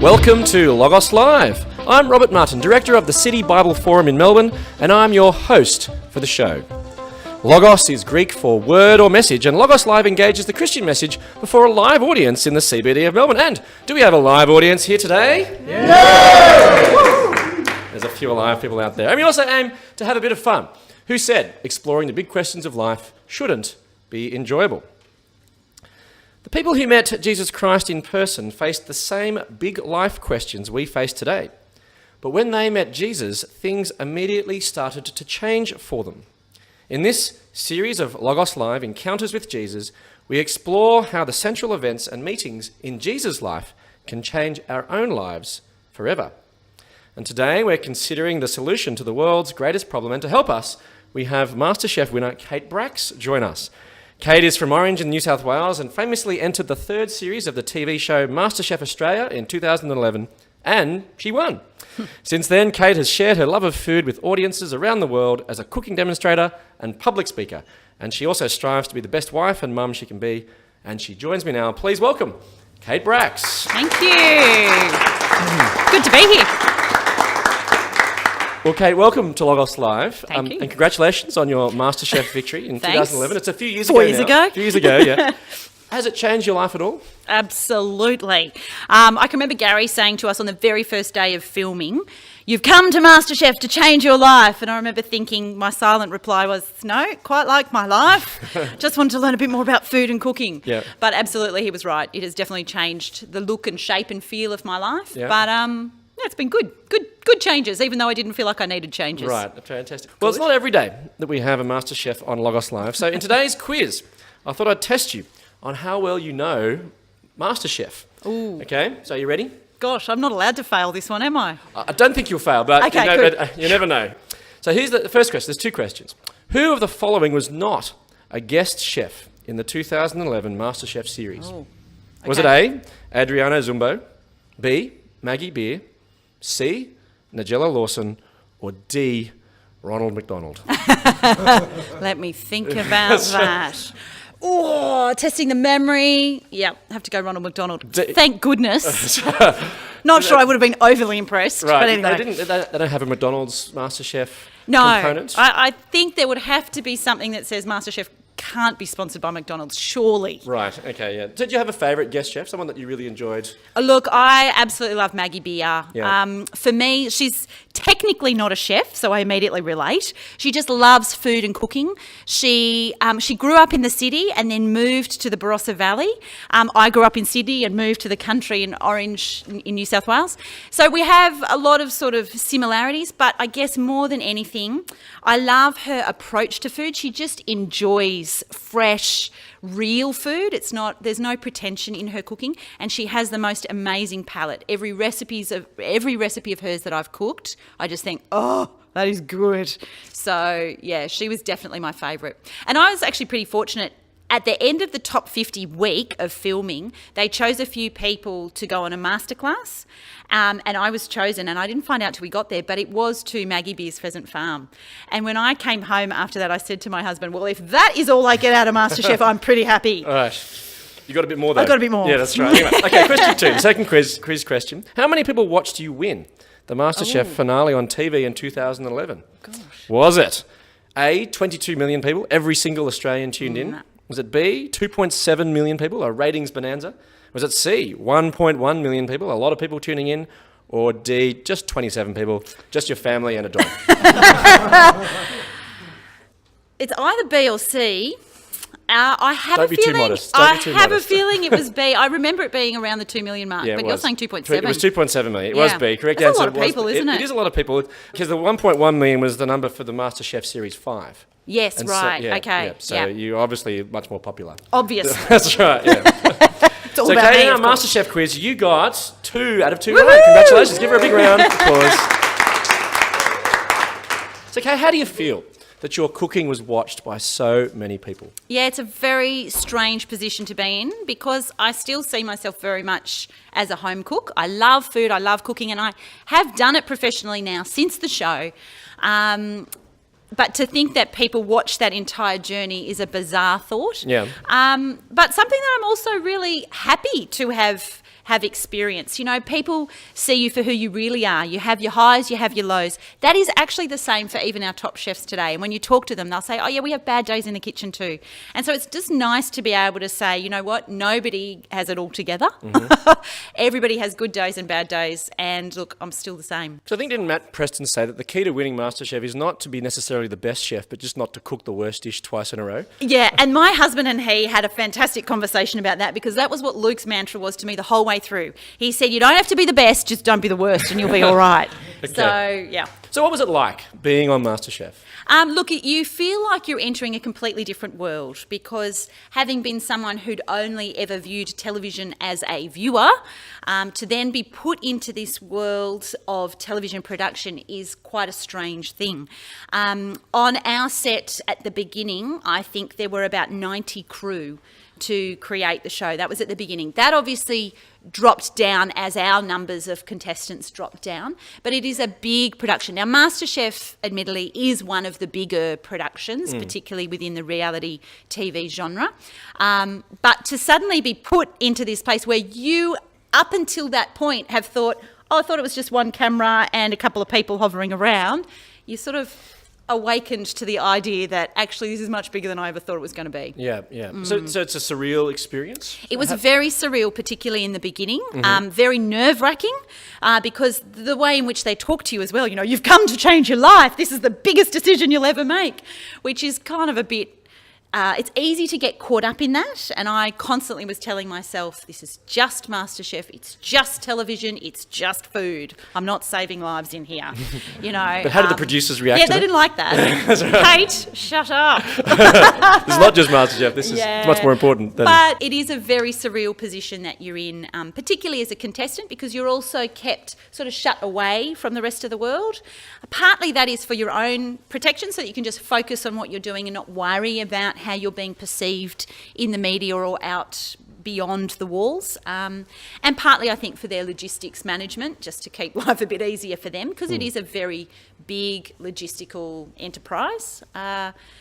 Welcome to Logos Live. I'm Robert Martin, Director of the City Bible Forum in Melbourne, and I'm your host for the show. Logos is Greek for word or message, and Logos Live engages the Christian message before a live audience in the CBD of Melbourne. And do we have a live audience here today? Yeah! There's a few live people out there. And we also aim to have a bit of fun. Who said exploring the big questions of life shouldn't be enjoyable? The people who met Jesus Christ in person faced the same big life questions we face today. But when they met Jesus, things immediately started to change for them. In this series of Logos Live Encounters with Jesus, we explore how the central events and meetings in Jesus' life can change our own lives forever. And today we're considering the solution to the world's greatest problem, and to help us, we have Masterchef winner Kate Bracks join us. Kate is from Orange in New South Wales and famously entered the third series of the TV show Masterchef Australia in 2011, and she won. Since then, Kate has shared her love of food with audiences around the world as a cooking demonstrator and public speaker. And she also strives to be the best wife and mum she can be. And she joins me now. Please welcome Kate Bracks. Thank you. Good to be here. Well, Kate, welcome to Logos Live. Thank you. And congratulations on your Masterchef victory in 2011. It's a few years ago 4 years now. ago. A few years ago, yeah. Has it changed your life at all? Absolutely. I can remember Gary saying to us on the very first day of filming, "You've come to Masterchef to change your life." And I remember thinking, my silent reply was, no, quite like my life. Just wanted to learn a bit more about food and cooking. Yeah. But absolutely, he was right. It has definitely changed the look and shape and feel of my life. Yeah. But yeah, it's been good changes, even though I didn't feel like I needed changes. Right, fantastic. Well, it's not every day that we have a Masterchef on Logos Live. So in today's quiz, I thought I'd test you on how well you know Masterchef. Ooh. Okay, so you ready? Gosh, I'm not allowed to fail this one, am I? I don't think you'll fail, but Okay, you know, good. you never know. So here's the first question. There's two questions. Who of the following was not a guest chef in the 2011 Masterchef series? Oh, Was it A, Adriano Zumbo, B, Maggie Beer, C, Nigella Lawson, or D, Ronald McDonald? Let me think about that. Oh, testing the memory. Yeah, have to go Ronald McDonald. Thank goodness. Not sure I would have been overly impressed. Right, But anyway. they don't have a McDonald's Masterchef No, component? I think there would have to be something that says Masterchef can't be sponsored by McDonald's, surely. Right, okay, yeah. Did you have a favourite guest chef, someone that you really enjoyed? Look, I absolutely love Maggie Beer. Yeah. For me, she's technically not a chef, so I immediately relate. She just loves food and cooking. She grew up in the city and then moved to the Barossa Valley. I grew up in Sydney and moved to the country in Orange in New South Wales. So we have a lot of sort of similarities, but I guess more than anything, I love her approach to food. She just enjoys fresh, real food. There's no pretension in her cooking, and she has the most amazing palate. Every recipe of hers that I've cooked, I just think, oh, that is good. So yeah, she was definitely my favourite. And I was actually pretty fortunate. At the end of the top 50 week of filming, they chose a few people to go on a masterclass, and I was chosen, and I didn't find out till we got there, but it was to Maggie Beer's Pheasant Farm. And when I came home after that, I said to my husband, well, if that is all I get out of MasterChef, I'm pretty happy. All right. You got a bit more, though. I got a bit more. Yeah, that's right. Anyway, okay, question two, the second quiz question. How many people watched you win the MasterChef finale on TV in 2011? Gosh. Was it A, 22 million people, every single Australian tuned in? Was it B, 2.7 million people, a ratings bonanza? Was it C, 1.1 million people, a lot of people tuning in? Or D, just 27 people, just your family and a dog? It's either B or C. I have Don't a be feeling. too modest. Don't be too I have modest. a feeling it was B. I remember it being around the 2 million mark, Yeah, but it you're was. saying 2.7. It was 2.7 million. It Yeah. was B. Correct That's answer a lot of was people, B. isn't it? It is a lot of people, because the 1.1 million was the number for the MasterChef Series 5. Yes, And right. So, yeah, okay. yeah. So yeah. you're obviously much more popular. Obvious. That's right, yeah. It's all So about Kate, me, in our of course. MasterChef quiz, you got 2 out of 2 right. Congratulations. Give her a big round of applause. So Kate, how do you feel that your cooking was watched by so many people? Yeah, it's a very strange position to be in, because I still see myself very much as a home cook. I love food, I love cooking, and I have done it professionally now since the show. But to think that people watch that entire journey is a bizarre thought. Yeah. But something that I'm also really happy to have have experienced. You know, people see you for who you really are. You have your highs, you have your lows. That is actually the same for even our top chefs today. And when you talk to them, they'll say, oh yeah, we have bad days in the kitchen too. And so it's just nice to be able to say, you know what, nobody has it all together. Everybody has good days and bad days. And look, I'm still the same. So I think, didn't Matt Preston say that the key to winning MasterChef is not to be necessarily the best chef, but just not to cook the worst dish twice in a row? Yeah, and my husband and he had a fantastic conversation about that, because that was what Luke's mantra was to me the whole way through. He said, you don't have to be the best, just don't be the worst and you'll be all right. Okay. So, yeah. So what was it like being on MasterChef? Look, you feel like you're entering a completely different world, because having been someone who'd only ever viewed television as a viewer, to then be put into this world of television production is quite a strange thing. On our set at the beginning, I think there were about 90 crew to create the show. That was at the beginning. That obviously dropped down as our numbers of contestants dropped down, but it is a big production. Now, MasterChef, admittedly, is one of the bigger productions, particularly within the reality TV genre. But to suddenly be put into this place where you, up until that point, have thought, oh, I thought it was just one camera and a couple of people hovering around, you sort of awakened to the idea that actually this is much bigger than I ever thought it was going to be. Yeah. So it's a surreal experience? It was very surreal, particularly in the beginning, very nerve-wracking, because the way in which they talk to you as well, you know, you've come to change your life, this is the biggest decision you'll ever make, which is kind of a bit... it's easy to get caught up in that, and I constantly was telling myself, this is just MasterChef, it's just television, it's just food. I'm not saving lives in here, you know. But how did the producers react to that? they didn't like that. Kate, shut up. This is not just MasterChef, this is much more important than... But it is a very surreal position that you're in, particularly as a contestant, because you're also kept sort of shut away from the rest of the world. Partly that is for your own protection, so that you can just focus on what you're doing and not worry about how you're being perceived in the media or out beyond the walls. And partly, I think, for their logistics management, just to keep life a bit easier for them, because it is a very big logistical enterprise.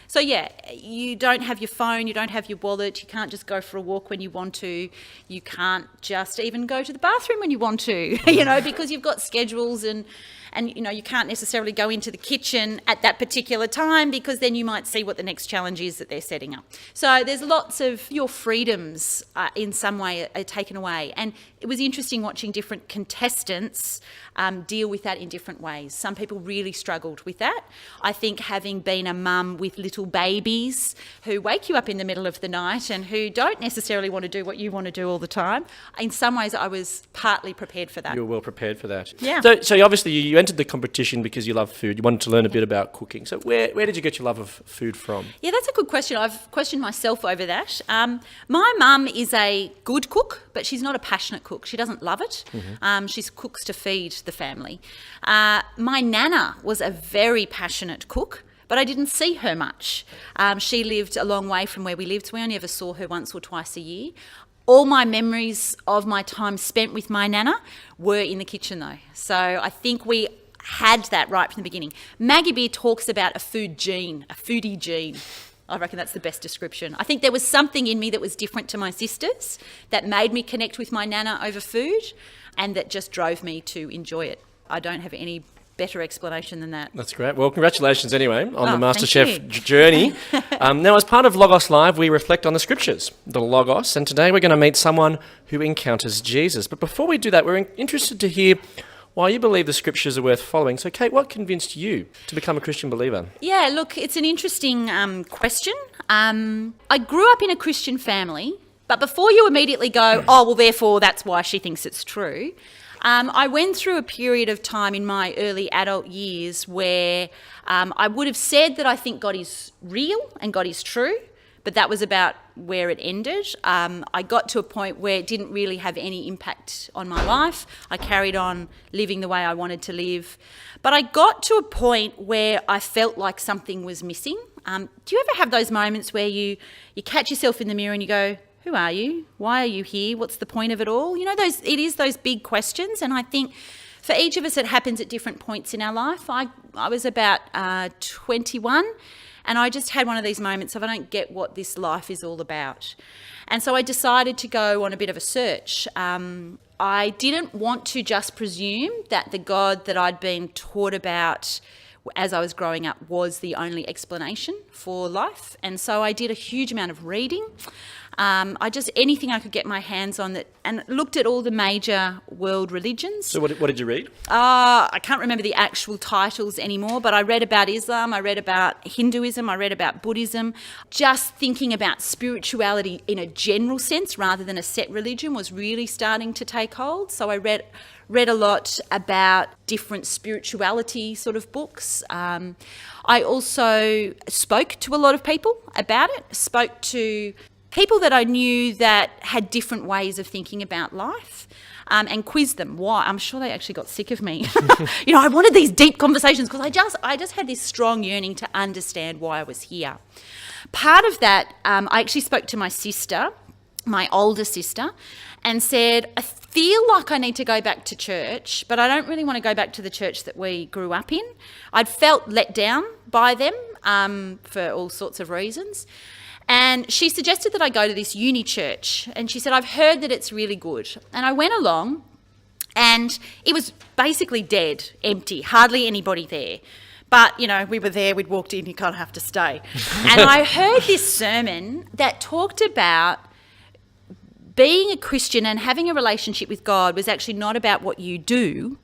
So, yeah, you don't have your phone, you don't have your wallet, you can't just go for a walk when you want to, you can't just even go to the bathroom when you want to, you know, because you've got schedules and you know, you can't necessarily go into the kitchen at that particular time, because then you might see what the next challenge is that they're setting up. So there's lots of your freedoms in some way are taken away. And it was interesting watching different contestants deal with that in different ways. Some people really struggled with that. I think having been a mum with little babies who wake you up in the middle of the night and who don't necessarily want to do what you want to do all the time, in some ways I was partly prepared for that. You were well prepared for that. Yeah. So obviously you entered the competition because you love food. You wanted to learn a bit about cooking. So where did you get your love of food from? Yeah, that's a good question. I've questioned myself over that. My mum is a good cook, but she's not a passionate cook. She doesn't love it. She cooks to feed the family. My nana was a very passionate cook, but I didn't see her much. She lived a long way from where we lived, so we only ever saw her once or twice a year. All my memories of my time spent with my nana were in the kitchen though. So I think we had that right from the beginning. Maggie Beer talks about a food gene, a foodie gene. I reckon that's the best description. I think there was something in me that was different to my sisters that made me connect with my nana over food, and that just drove me to enjoy it. I don't have any better explanation than that. That's great. Well, congratulations anyway on the thank MasterChef you. journey. Now, as part of Logos Live, we reflect on the scriptures, the Logos, and today we're going to meet someone who encounters Jesus. But before we do that, we're interested to hear why you believe the scriptures are worth following. So, Kate, what convinced you to become a Christian believer? Yeah, look, it's an interesting question. I grew up in a Christian family, but before you immediately go, oh, well, therefore that's why she thinks it's true, I went through a period of time in my early adult years where I would have said that I think God is real and God is true, but that was about where it ended. I got to a point where it didn't really have any impact on my life. I carried on living the way I wanted to live. But I got to a point where I felt like something was missing. Do you ever have those moments where you catch yourself in the mirror and you go, who are you? Why are you here? What's the point of it all? You know, it is those big questions. And I think for each of us, it happens at different points in our life. I was about 21, And I just had one of these moments of I don't get what this life is all about. And so I decided to go on a bit of a search. I didn't want to just presume that the God that I'd been taught about as I was growing up was the only explanation for life. And so I did a huge amount of reading. Anything I could get my hands on that, and looked at all the major world religions. So what did you read? I can't remember the actual titles anymore, but I read about Islam, I read about Hinduism, I read about Buddhism. Just thinking about spirituality in a general sense rather than a set religion was really starting to take hold. So I read a lot about different spirituality sort of books. I also spoke to a lot of people about it, spoke to people that I knew that had different ways of thinking about life, and quizzed them. Why? I'm sure they actually got sick of me. I wanted these deep conversations because I just had this strong yearning to understand why I was here. Part of that, I actually spoke to my sister, my older sister, and said, I feel like I need to go back to church, but I don't really want to go back to the church that we grew up in. I'd felt let down by them for all sorts of reasons. And she suggested that I go to this uni church. And she said, I've heard that it's really good. And I went along, and it was basically dead, empty, hardly anybody there. But, we were there, we'd walked in, you kind of have to stay. And I heard this sermon that talked about being a Christian and having a relationship with God was actually not about what you do,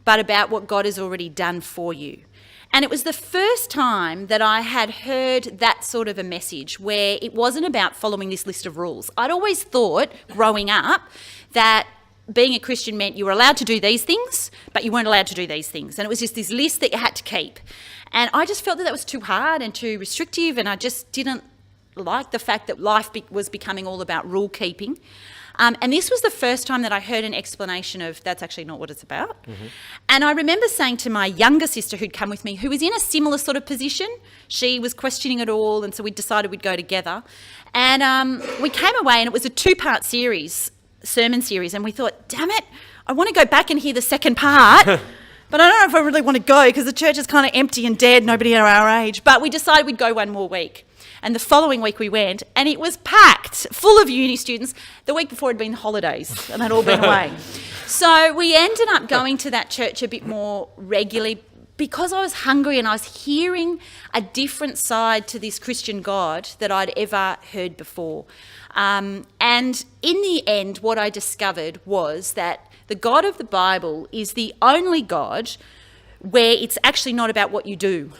but about what God has already done for you. And it was the first time that I had heard that sort of a message where it wasn't about following this list of rules. I'd always thought, growing up, that being a Christian meant you were allowed to do these things, but you weren't allowed to do these things. And it was just this list that you had to keep. And I just felt that was too hard and too restrictive, and I just didn't like the fact that life was becoming all about rule keeping. And this was the first time that I heard an explanation of that's actually not what it's about. Mm-hmm. And I remember saying to my younger sister who'd come with me, who was in a similar sort of position, she was questioning it all, and so we decided we'd go together. And we came away, and it was a 2-part sermon series, and we thought, damn it, I want to go back and hear the second part, but I don't know if I really want to go because the church is kind of empty and dead, nobody our age. But we decided we'd go one more week. And the following week we went, and it was packed, full of uni students. The week before had been holidays, and they'd all been away. So we ended up going to that church a bit more regularly because I was hungry and I was hearing a different side to this Christian God that I'd ever heard before. And in the end, what I discovered was that the God of the Bible is the only God where it's actually not about what you do.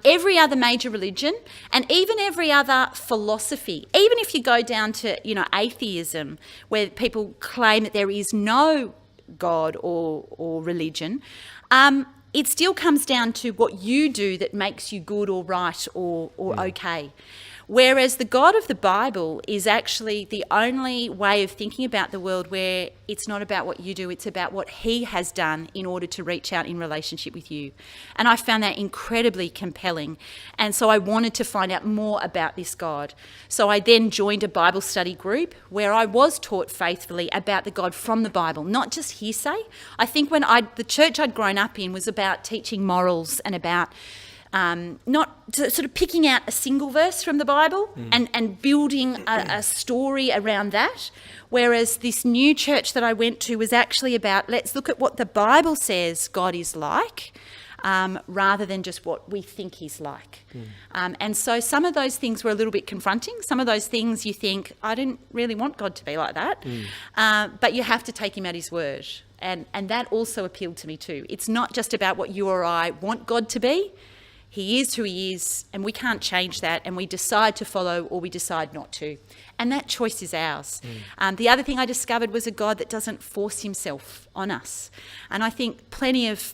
Every other major religion and even every other philosophy, even if you go down to, atheism, where people claim that there is no God or religion, it still comes down to what you do that makes you good or right or okay. Whereas the God of the Bible is actually the only way of thinking about the world where it's not about what you do, it's about what he has done in order to reach out in relationship with you. And I found that incredibly compelling. And so I wanted to find out more about this God. So I then joined a Bible study group where I was taught faithfully about the God from the Bible, not just hearsay. I think the church I'd grown up in was about teaching morals and about not sort of picking out a single verse from the Bible and building a story around that, whereas this new church that I went to was actually about let's look at what the Bible says God is like, rather than just what we think he's like. And so some of those things were a little bit confronting. Some of those things you think, I didn't really want God to be like that, but you have to take him at his word. And that also appealed to me too. It's not just about what you or I want God to be. He is who he is, and we can't change that, and we decide to follow or we decide not to. And that choice is ours. The other thing I discovered was a God that doesn't force himself on us. And I think plenty of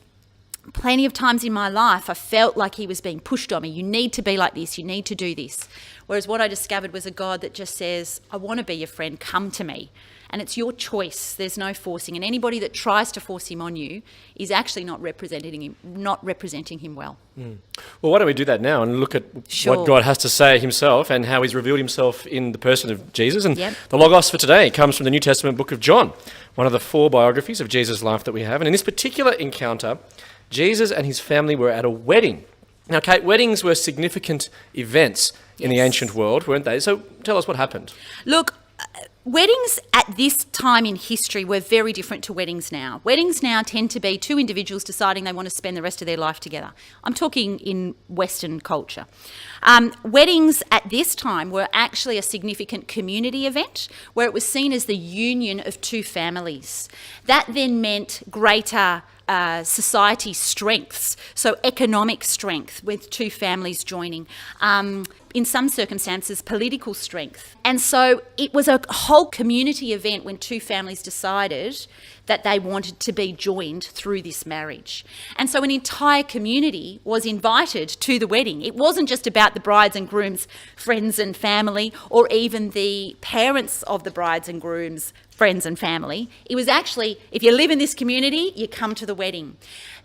times in my life I felt like he was being pushed on me. You need to be like this, you need to do this. Whereas what I discovered was a God that just says, I want to be your friend, come to me. And it's your choice. There's no forcing. And anybody that tries to force him on you is actually not representing him well. Well, why don't we do that now and look at what God has to say himself and how he's revealed himself in the person of Jesus. And the Logos for today comes from the New Testament book of John, one of the 4 biographies of Jesus' life that we have. And in this particular encounter, Jesus and his family were at a wedding. Now, Kate, weddings were significant events in the Yes. ancient world, weren't they? So tell us what happened. Look, weddings at this time in history were very different to weddings now. Weddings now tend to be two individuals deciding they want to spend the rest of their life together. I'm talking in Western culture. Weddings at this time were actually a significant community event where it was seen as the union of two families. That then meant greater society strengths, so economic strength with two families joining. In some circumstances, political strength. And so it was a whole community event when two families decided that they wanted to be joined through this marriage. And so an entire community was invited to the wedding. It wasn't just about the brides and grooms, friends and family, or even the parents of the brides and grooms, friends and family. It was actually, if you live in this community, you come to the wedding.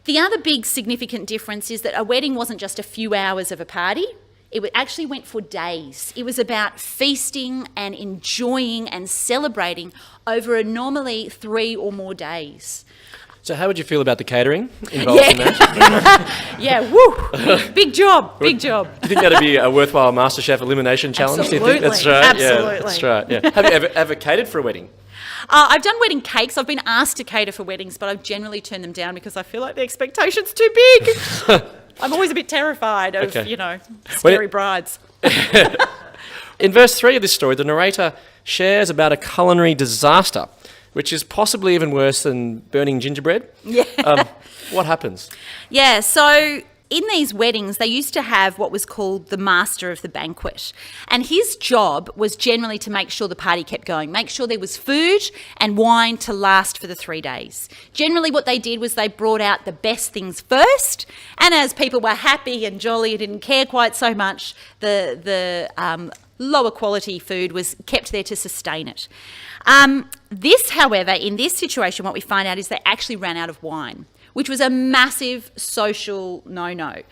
The other big significant difference is that a wedding wasn't just a few hours of a party. It actually went for days. It was about feasting and enjoying and celebrating over a normally 3 or more days. So how would you feel about the catering involved in that? Yeah, woo! Big job, big job. Do you think that'd be a worthwhile MasterChef elimination challenge? Do you think that's right? Absolutely. Yeah, that's right. Yeah. Have you ever catered for a wedding? I've done wedding cakes. I've been asked to cater for weddings, but I've generally turned them down because I feel like the expectation's too big. I'm always a bit terrified of, scary brides. In verse 3 of this story, the narrator shares about a culinary disaster, which is possibly even worse than burning gingerbread. Yeah. What happens? Yeah, so in these weddings, they used to have what was called the master of the banquet. And his job was generally to make sure the party kept going, make sure there was food and wine to last for the 3 days. Generally, what they did was they brought out the best things first. And as people were happy and jolly and didn't care quite so much, the lower quality food was kept there to sustain it. This, however, in this situation, what we find out is they actually ran out of wine, which was a massive social no-no.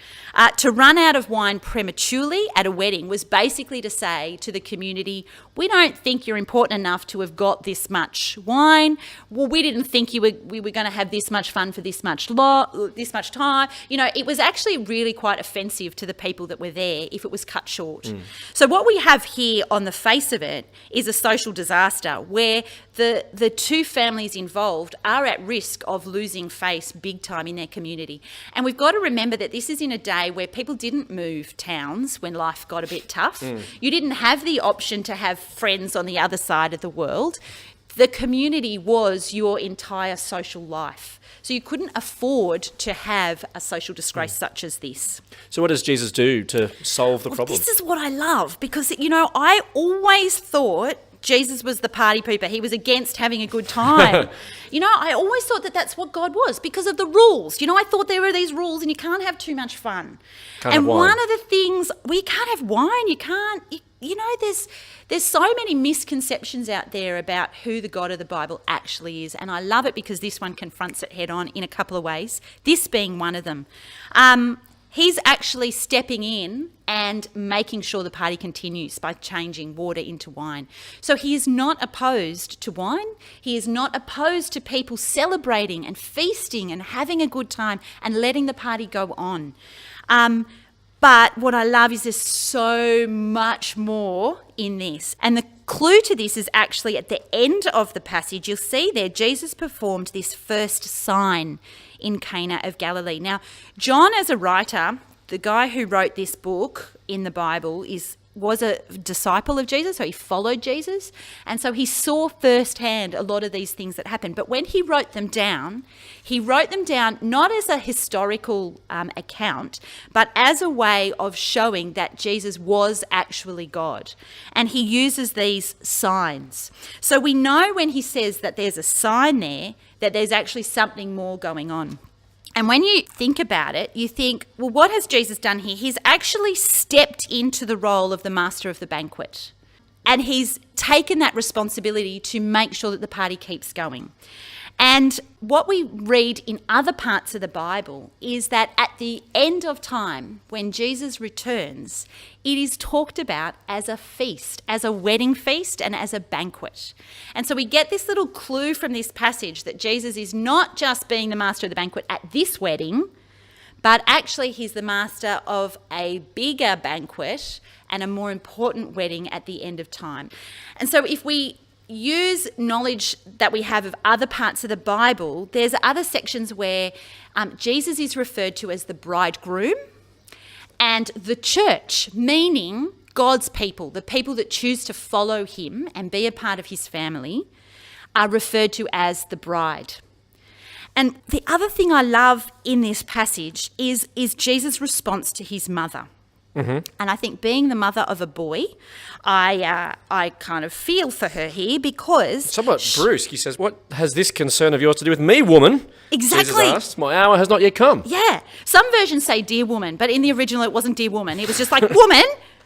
To run out of wine prematurely at a wedding was basically to say to the community, we don't think you're important enough to have got this much wine. Well, we didn't think we were going to have this much fun for this much time. It was actually really quite offensive to the people that were there if it was cut short. So what we have here on the face of it is a social disaster where the two families involved are at risk of losing face big time in their community. And we've got to remember that this is in a day where people didn't move towns when life got a bit tough. You didn't have the option to have friends on the other side of the world. The community was your entire social life. So you couldn't afford to have a social disgrace such as this. So what does Jesus do to solve the problem? This is what I love because, I always thought Jesus was the party pooper. He was against having a good time. I always thought that that's what God was because of the rules. I thought there were these rules and you can't have too much fun. Can't have wine. One of the things, you can't have wine. You can't, there's so many misconceptions out there about who the God of the Bible actually is. And I love it because this one confronts it head on in a couple of ways, this being one of them. He's actually stepping in and making sure the party continues by changing water into wine. So he is not opposed to wine. He is not opposed to people celebrating and feasting and having a good time and letting the party go on. But what I love is there's so much more in this. And the clue to this is actually at the end of the passage. You'll see there, Jesus performed this first sign in Cana of Galilee. Now, John, as a writer, the guy who wrote this book in the Bible was a disciple of Jesus, so he followed Jesus, and so he saw firsthand a lot of these things that happened. But when he wrote them down not as a historical account, but as a way of showing that Jesus was actually God. And he uses these signs. So we know when he says that there's a sign there, that there's actually something more going on. And when you think about it, you think, well, what has Jesus done here? He's actually stepped into the role of the master of the banquet. And he's taken that responsibility to make sure that the party keeps going. And what we read in other parts of the Bible is that at the end of time, when Jesus returns, it is talked about as a feast, as a wedding feast and as a banquet. And so we get this little clue from this passage that Jesus is not just being the master of the banquet at this wedding, But actually, he's the master of a bigger banquet and a more important wedding at the end of time. And so if we use knowledge that we have of other parts of the Bible, there's other sections where Jesus is referred to as the bridegroom, and the church, meaning God's people, the people that choose to follow him and be a part of his family, are referred to as the bride. And the other thing I love in this passage is Jesus' response to his mother. Mm-hmm. And I think being the mother of a boy, I kind of feel for her here because... Somewhat brusque. He says, "What has this concern of yours to do with me, woman?" Exactly. Jesus asked. "My hour has not yet come." Yeah. Some versions say dear woman, but in the original it wasn't dear woman. It was just like, woman,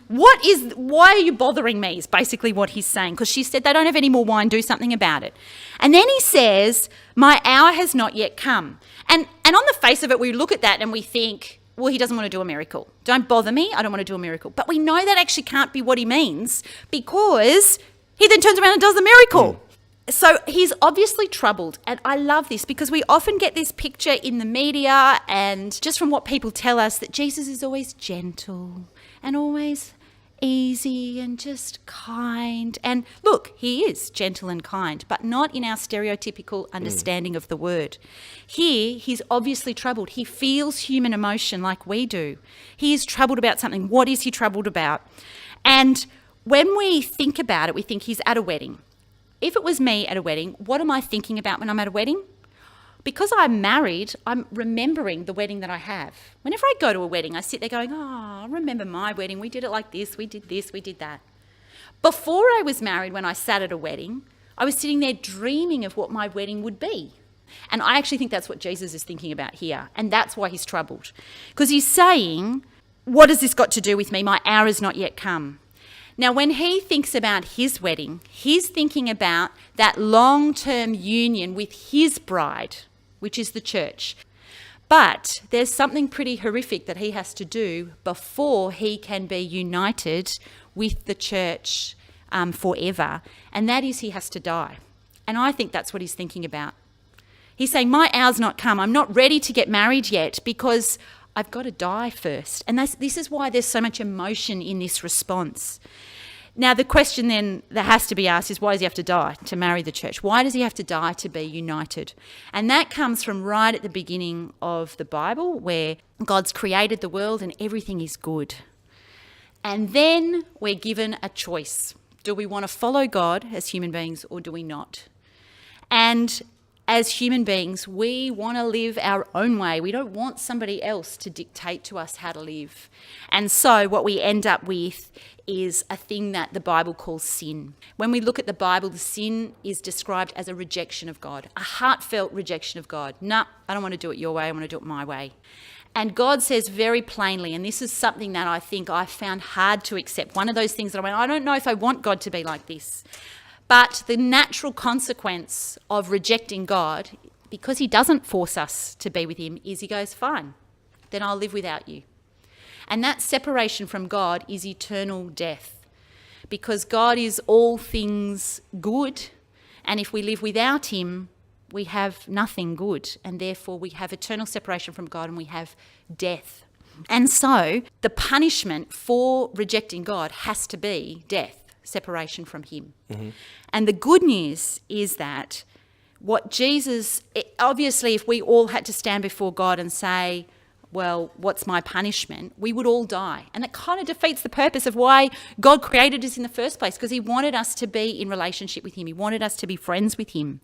why are you bothering me is basically what he's saying. Because she said, they don't have any more wine, do something about it. And then he says, my hour has not yet come. And on the face of it, we look at that and we think, well, he doesn't want to do a miracle. Don't bother me, I don't want to do a miracle. But we know that actually can't be what he means because he then turns around and does the miracle. So he's obviously troubled, and I love this because we often get this picture in the media and just from what people tell us that Jesus is always gentle and always easy and just kind. And look, he is gentle and kind, but not in our stereotypical understanding of the word. Here, he's obviously troubled. He feels human emotion like we do. He is troubled about something. What is he troubled about? And when we think about it, we think he's at a wedding. If it was me at a wedding, what am I thinking about when I'm at a wedding? Because I'm married, I'm remembering the wedding that I have. Whenever I go to a wedding, I sit there going, oh, I remember my wedding. We did it like this, we did that. Before I was married, when I sat at a wedding, I was sitting there dreaming of what my wedding would be. And I actually think that's what Jesus is thinking about here. And that's why he's troubled. Because he's saying, what has this got to do with me? My hour has not yet come. Now, when he thinks about his wedding, he's thinking about that long-term union with his bride, which is the church. But there's something pretty horrific that he has to do before he can be united with the church forever, and that is he has to die. And I think that's what he's thinking about. He's saying, my hour's not come. I'm not ready to get married yet because I've got to die first. And this is why there's so much emotion in this response. Now, the question then that has to be asked is, why does he have to die to marry the church? Why does he have to die to be united? And that comes from right at the beginning of the Bible, where God's created the world and everything is good. And then we're given a choice. Do we want to follow God as human beings or do we not? And as human beings, we want to live our own way. We don't want somebody else to dictate to us how to live. And so what we end up with is a thing that the Bible calls sin. When we look at the Bible, the sin is described as a rejection of God, a heartfelt rejection of God. No, I don't want to do it your way, I want to do it my way. And God says very plainly, and this is something that I think I found hard to accept, one of those things that I went, I don't know if I want God to be like this. But the natural consequence of rejecting God, because he doesn't force us to be with him, is he goes, fine, then I'll live without you. And that separation from God is eternal death, because God is all things good, and if we live without him, we have nothing good, and therefore we have eternal separation from God and we have death. And so the punishment for rejecting God has to be death. Separation from him. Mm-hmm. And the good news is that what Jesus, obviously if we all had to stand before God and say, well, what's my punishment? We would all die. And it kind of defeats the purpose of why God created us in the first place, because he wanted us to be in relationship with him. He wanted us to be friends with him.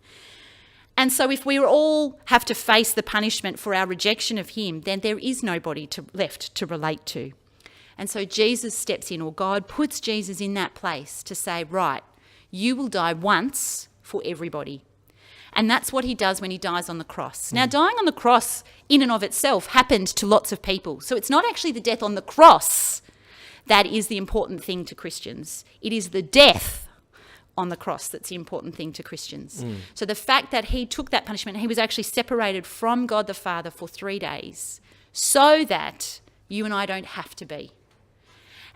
And so if we all have to face the punishment for our rejection of him, then there is nobody left to relate to. And so Jesus steps in, or God puts Jesus in that place to say, right, you will die once for everybody. And that's what he does when he dies on the cross. Now, dying on the cross in and of itself happened to lots of people. So it's not actually the death on the cross that is the important thing to Christians. It is the death on the cross that's the important thing to Christians. So the fact that he took that punishment, he was actually separated from God the Father for 3 days so that you and I don't have to be.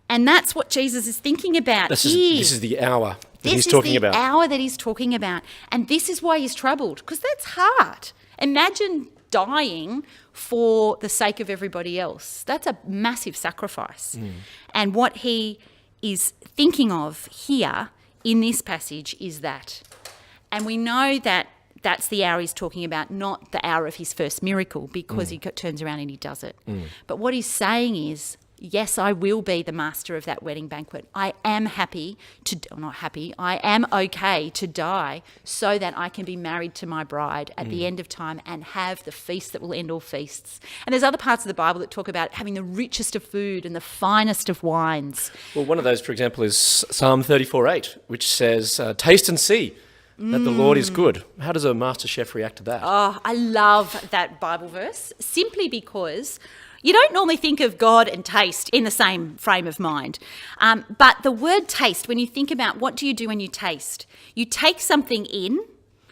And that's what Jesus is thinking about here. This is the hour that he's talking about. This is the hour that he's talking about. And this is why he's troubled, because that's hard. Imagine dying for the sake of everybody else. That's a massive sacrifice. And what he is thinking of here in this passage is that. And we know that that's the hour he's talking about, not the hour of his first miracle, because he turns around and he does it. But what he's saying is, yes, I will be the master of that wedding banquet. I am happy to, or not happy, I am okay to die so that I can be married to my bride at the end of time and have the feast that will end all feasts. And there's other parts of the Bible that talk about having the richest of food and the finest of wines. Well, one of those, for example, is Psalm 34:8, which says, taste and see that the Lord is good. How does a Masterchef react to that? Oh, I love that Bible verse, simply because you don't normally think of God and taste in the same frame of mind. But the word taste, when you think about what do you do when you taste, you take something in,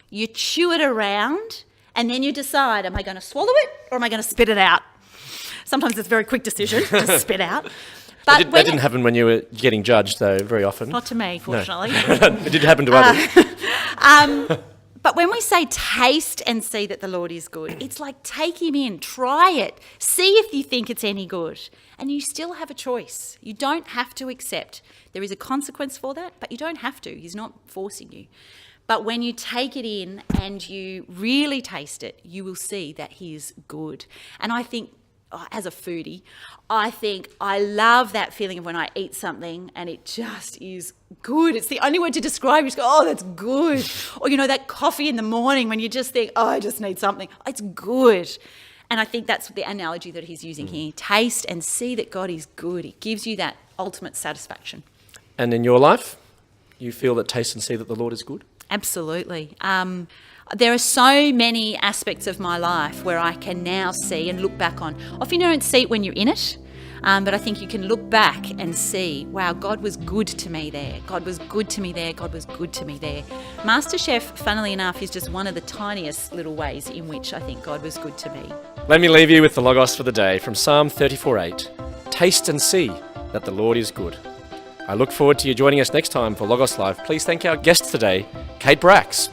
you chew it around, and then you decide, am I going to swallow it or am I going to spit it out? Sometimes it's a very quick decision to spit out. But that didn't happen when you were getting judged, though, very often. Not to me, fortunately. No. It did happen to others. But when we say taste and see that the Lord is good, it's like take him in, try it, see if you think it's any good. And you still have a choice. You don't have to accept. There is a consequence for that, but you don't have to. He's not forcing you. But when you take it in and you really taste it, you will see that he is good. And I think, as a foodie, I think I love that feeling of when I eat something and it just is good. It's the only word to describe it. You just go, oh, that's good. Or, that coffee in the morning when you just think, oh, I just need something. It's good. And I think that's the analogy that he's using here. Taste and see that God is good. It gives you that ultimate satisfaction. And in your life, you feel that taste and see that the Lord is good? Absolutely. There are so many aspects of my life where I can now see and look back on. Often you don't see it when you're in it, but I think you can look back and see, wow, God was good to me there. God was good to me there. God was good to me there. Masterchef, funnily enough, is just one of the tiniest little ways in which I think God was good to me. Let me leave you with the Logos for the day from Psalm 34:8. Taste and see that the Lord is good. I look forward to you joining us next time for Logos Live. Please thank our guest today, Kate Bracks.